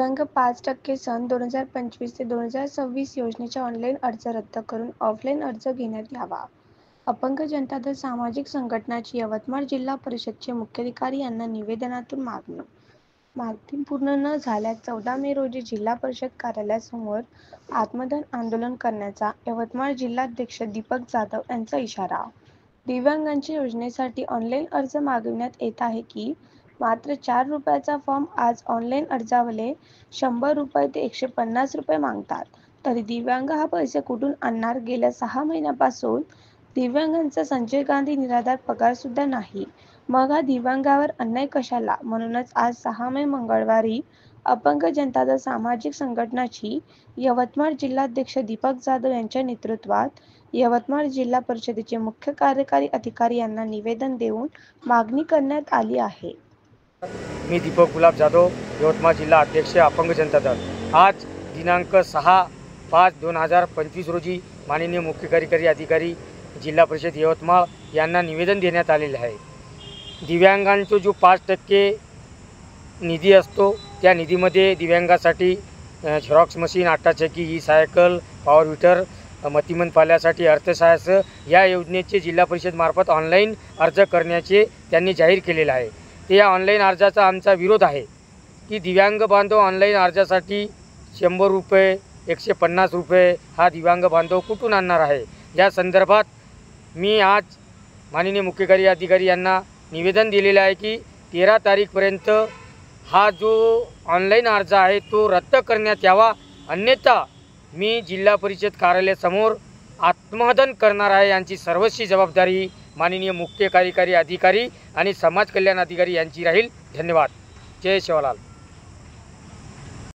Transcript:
दिव्यांग 5% सन 2025 ते 2026 योजनेचा ऑनलाईन अर्ज रद्द करून ऑफलाईन अर्ज घेण्यात यावा. अपंग जनता दल सामाजिक संघटनाची यवतमाळ जिल्हा परिषदचे मुख्याधिकारी यांना निवेदनातून मागणी पूर्ण न झाल्यास 14 मे रोजी जिल्हा परिषद कार्यालयासमोर आत्मदहन आंदोलन करण्याचा यवतमाळ जिल्हाध्यक्ष दीपक जाधव यांचा इशारा. दिव्यांगांच्या योजनेसाठी ऑनलाईन अर्ज मागविण्यात येत आहे की मात्र 4 रुपयाचा फॉर्म आज ऑनलाईन अर्जावले 100 रुपये ते 150 रुपये मागतात. तरी दिव्यांग हा पैसे कुठून आणणार? गेल्या 6 महिन्यापासून दिव्यांगांचा संजय गांधी निराधार पगार सुद्धा नाही. मग हा दिव्यांगावर अन्याय कशाला? म्हणूनच आज 6 मे मंगळवारी अपंग जनता दल सामाजिक संघटनाची यवतमाळ जिल्हाध्यक्ष दीपक जाधव यांच्या नेतृत्वात यवतमाळ जिल्हा परिषदेचे मुख्य कार्यकारी अधिकारी यांना निवेदन देऊन मागणी करण्यात आली आहे. मी दीपक गुलाब जाधव, यवतमाळ जिल्हा अध्यक्ष अपंग जनता दल. आज दिनांक 6/5/2025 रोजी माननीय मुख्य कार्यकारी अधिकारी जिल्हा परिषद यवतमाळ यांना निवेदन देण्यात आलेले आहे. दिव्यांगांचा जो 5% निधी असतो त्या निधीमध्ये दिव्यांगासाठी झेरॉक्स मशीन, आट्टाचक्की, ई सायकल, पॉवर वीटर, मतिमंद पाल्यासाठी अर्थसहाय्य या योजनेचे जिल्हा परिषदमार्फत ऑनलाईन अर्ज करण्याचे त्यांनी जाहीर केलेलं आहे. ते या ऑनलाईन अर्जाचा आमचा विरोध आहे की दिव्यांग बांधव ऑनलाईन अर्जासाठी 100 रुपये 150 रुपये हा दिव्यांग बांधव कुठून आणणार आहे. या संदर्भात मी आज माननीय मुख्य कार्यकारी अधिकारी यांना निवेदन दिलेलं आहे की 13 तारीखपर्यंत हा जो ऑनलाईन अर्ज आहे तो रद्द करण्यात यावा, अन्यथा मी जिल्हा परिषद कार्यालयासमोर आत्मदहन करणार आहे. यांची सर्वस्वी जबाबदारी माननीय मुख्य कार्यकारी अधिकारी आणि समाज कल्याण अधिकारी यांची राहील. धन्यवाद. जय शिवलाल.